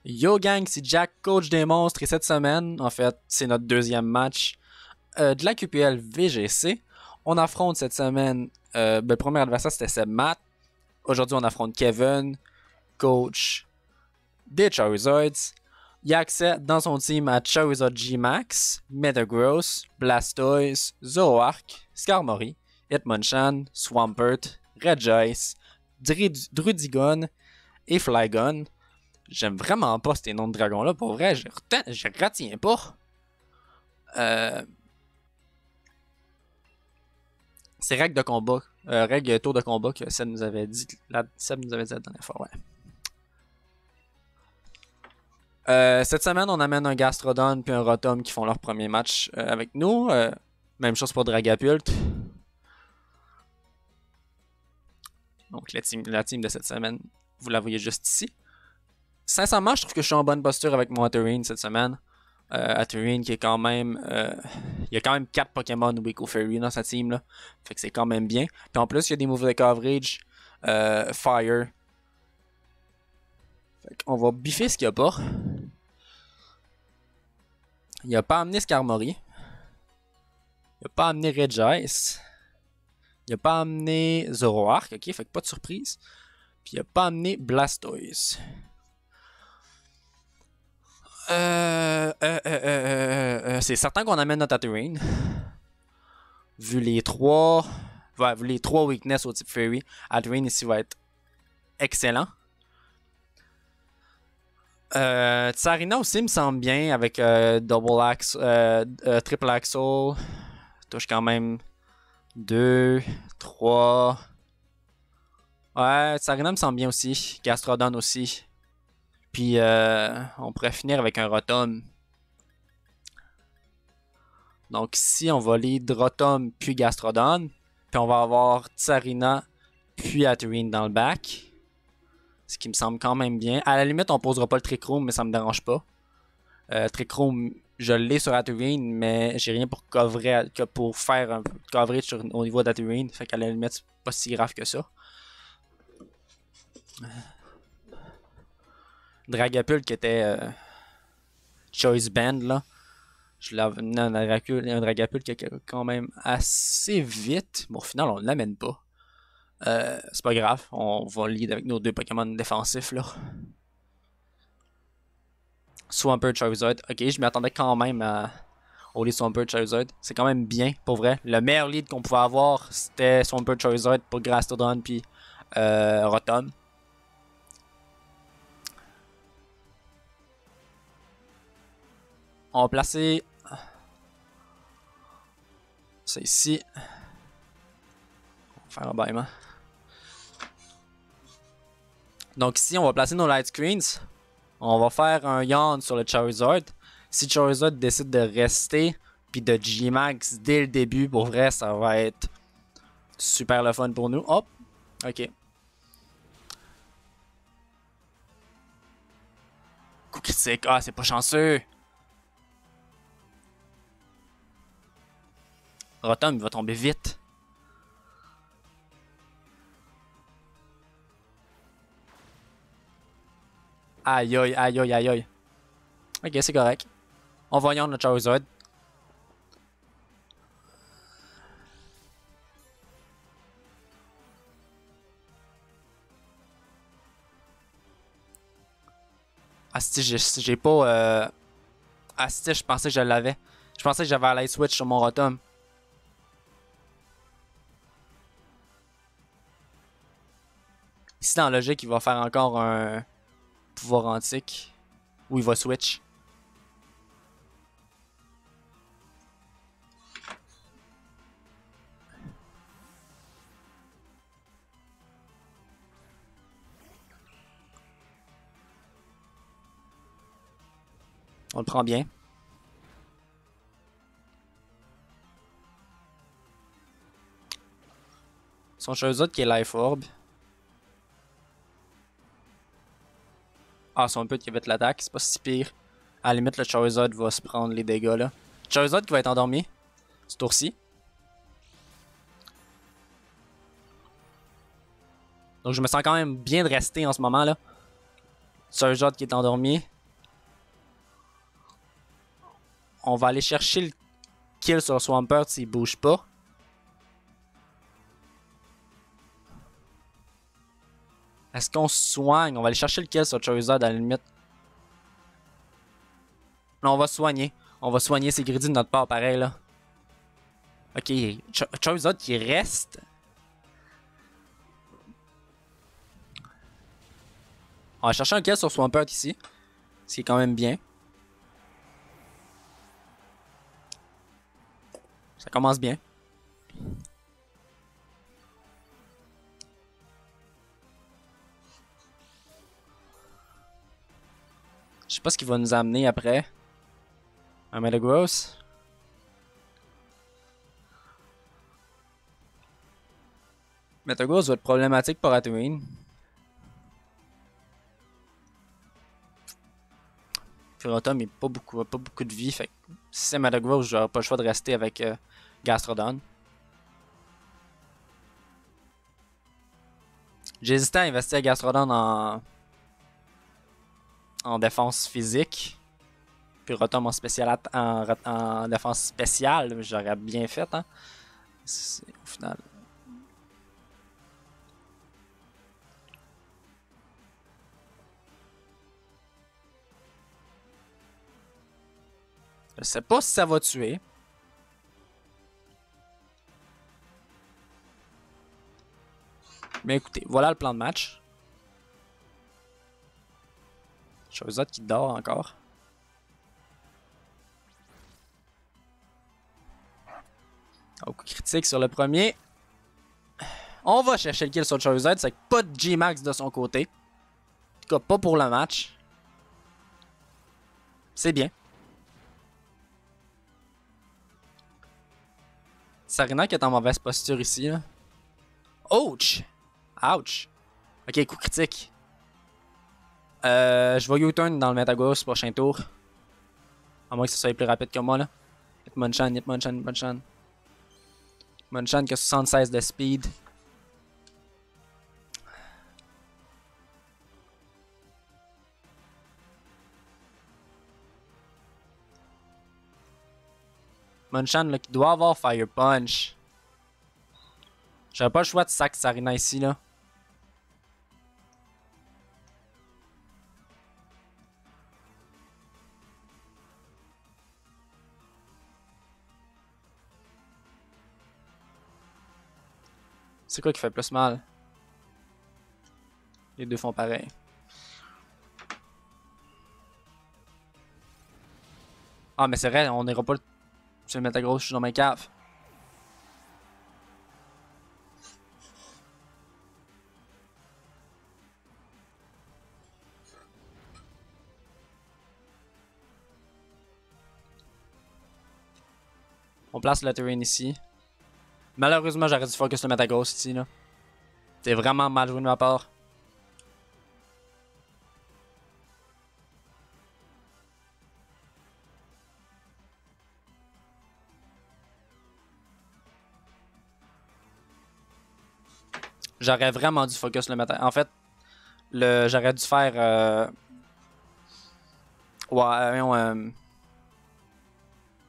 Yo gang, c'est Jack, coach des monstres, et cette semaine, en fait, c'est notre deuxième match de la QPL VGC. On affronte cette semaine, le premier adversaire c'était Seb Matt. Aujourd'hui, on affronte Kevin, coach des Charizards. Il a accès dans son team à Charizard G-Max, Metagross, Blastoise, Zoroark, Skarmory, Hitmonchan, Swampert, Regice, Drudigon et Flygon. J'aime vraiment pas ces noms de dragons-là. Pour vrai, je retiens pas. C'est règles de combat. Règles tour de combat que Seb nous avait dit. Seb nous avait dit la dernière fois, ouais. Cette semaine, on amène un Gastrodon puis un Rotom qui font leur premier match avec nous. Même chose pour Dragapult. Donc la team de cette semaine, vous la voyez juste ici. Sincèrement, je trouve que je suis en bonne posture avec mon Hatterene cette semaine. Hatterene qui est quand même... il y a quand même 4 Pokémon Wiko Fairy dans sa team, là. Fait que c'est quand même bien. Puis en plus, il y a des moves de coverage. Fire. Fait qu'on va biffer ce qu'il n'y a pas. Il n'a pas amené Skarmory. Il n'a pas amené Regice. Il n'a pas amené Zoroark. Ok, fait que pas de surprise. Puis il n'a pas amené Blastoise. C'est certain qu'on amène notre Hatterene. Vu les trois weaknesses au type Fairy, Hatterene ici va être excellent. Tsarina aussi me semble bien avec triple axle. Touche quand même 2, 3. Ouais, Tsarina me semble bien aussi. Gastrodon aussi. Puis on pourrait finir avec un Rotom. Donc ici, on va lead Rotom puis Gastrodon. Puis on va avoir Tsarina puis Hatterene dans le back. Ce qui me semble quand même bien. À la limite, on posera pas le Trick Room, mais ça me dérange pas. Trick Room, je l'ai sur Hatterene, mais j'ai rien pour faire un coverage au niveau d'Hatterene. Fait qu'à la limite, c'est pas si grave que ça. Dragapult qui était Choice Band là. Je l'avais amené un Dragapult qui est quand même assez vite. Bon, au final, on l'amène pas. C'est pas grave, on va lead avec nos deux Pokémon défensifs là. Swampert, Charizard. Ok, je m'y attendais quand même au lead Swampert, Charizard. C'est quand même bien, pour vrai. Le meilleur lead qu'on pouvait avoir, c'était Swampert, Charizard pour Gastrodon puis Rotom. On va placer ça ici. On va faire un bâillement. Donc ici, on va placer nos light screens. On va faire un Yawn sur le Charizard. Si Charizard décide de rester puis de G-Max dès le début, pour vrai, ça va être super le fun pour nous. Hop, ok. Coup critique, ah c'est pas chanceux. Rotom, il va tomber vite. Aïe aïe aïe aïe aïe aïe. Ok, c'est correct. On va Yawn le Charizard. Asti, j'ai pas... Asti, je pensais que je l'avais. Je pensais que j'avais la light switch sur mon Rotom. Ici, dans la logique, il va faire encore un pouvoir antique. Ou il va switch. On le prend bien. Son Charizard qui est Life Orb. Ah, son put qui va être l'attaque, c'est pas si pire. À la limite, le Charizard va se prendre les dégâts là. Charizard qui va être endormi. Ce tour-ci. Donc je me sens quand même bien de rester en ce moment là. Charizard qui est endormi. On va aller chercher le kill sur Swampert s'il bouge pas. Est-ce qu'on se soigne? On va aller chercher le kill sur Charizard à la limite. Non, on va soigner. On va soigner, c'est greedy de notre part, pareil, là. Ok, Charizard qui reste. On va chercher un kill sur Swampert ici. Ce qui est quand même bien. Ça commence bien. Je sais pas ce qu'il va nous amener après. Un Metagross. Metagross va être problématique pour Tatooine. Rotom n'a pas beaucoup de vie. Fait que si c'est Metagross, j'aurai pas le choix de rester avec Gastrodon. J'ai hésité à investir Gastrodon en défense physique. Puis Rotom en défense spéciale. J'aurais bien fait. Hein? Au final. Je sais pas si ça va tuer. Mais écoutez, voilà le plan de match. Charizard qui dort encore. Au coup critique sur le premier. On va chercher le kill sur Charizard. C'est pas de G-Max de son côté. En tout cas, pas pour le match. C'est bien. Sarina qui est en mauvaise posture ici. Là. Ouch! Ouch! Ok, coup critique. Je vais U-turn dans le Metagross prochain tour. À moins que ce soit plus rapide que moi là. Hitmonchan, Hitmonchan, Hitmonchan. Hitmonchan qui a 76 de speed. Hitmonchan là, qui doit avoir Fire Punch. J'avais pas le choix de sac Sarina ici là. C'est quoi qui fait plus mal? Les deux font pareil. Ah mais c'est vrai, on n'ira pas sur le Metagross, je suis dans ma cave. On place le terrain ici. Malheureusement, j'aurais dû focus le Metagross ici. Là. C'est vraiment mal joué de ma part. J'aurais vraiment dû focus le Metagross. En fait, j'aurais dû faire...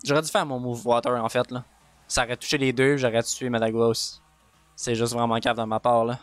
J'aurais dû faire mon move water en fait. Là. Ça aurait touché les deux, j'aurais tué Metagross. C'est juste vraiment cave de ma part là.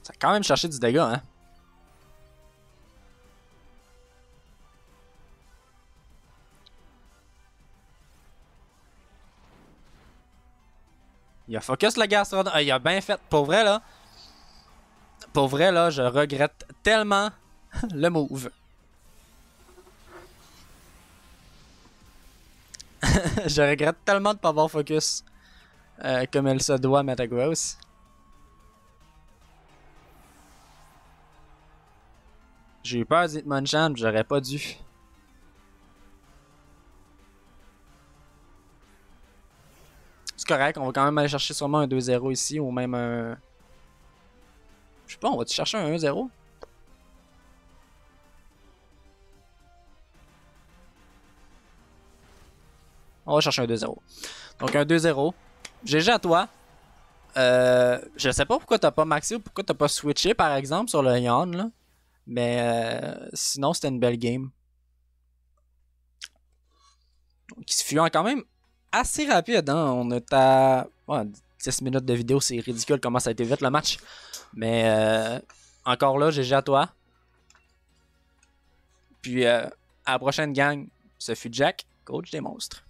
Ça a quand même cherché du dégât, hein. Il a focus le Gastrodon. Il a bien fait. Pour vrai, là. Pour vrai, là, je regrette tellement le move. Je regrette tellement de pas avoir focus comme elle se doit, Metagross. J'ai eu peur d'Hitmonchan, j'aurais pas dû. C'est correct, on va quand même aller chercher sûrement un 2-0 ici, ou même un... Je sais pas, on va-tu chercher un 1-0? On va chercher un 2-0. Donc un 2-0. GG à toi. Je sais pas pourquoi t'as pas maxé ou pourquoi t'as pas switché par exemple sur le Yon là. Mais sinon c'était une belle game. Qui se fut quand même assez rapide. Hein? On est à 10 minutes de vidéo, c'est ridicule comment ça a été vite le match. Mais encore là, GG à toi. Puis à la prochaine gang, ce fut Jack, coach des monstres.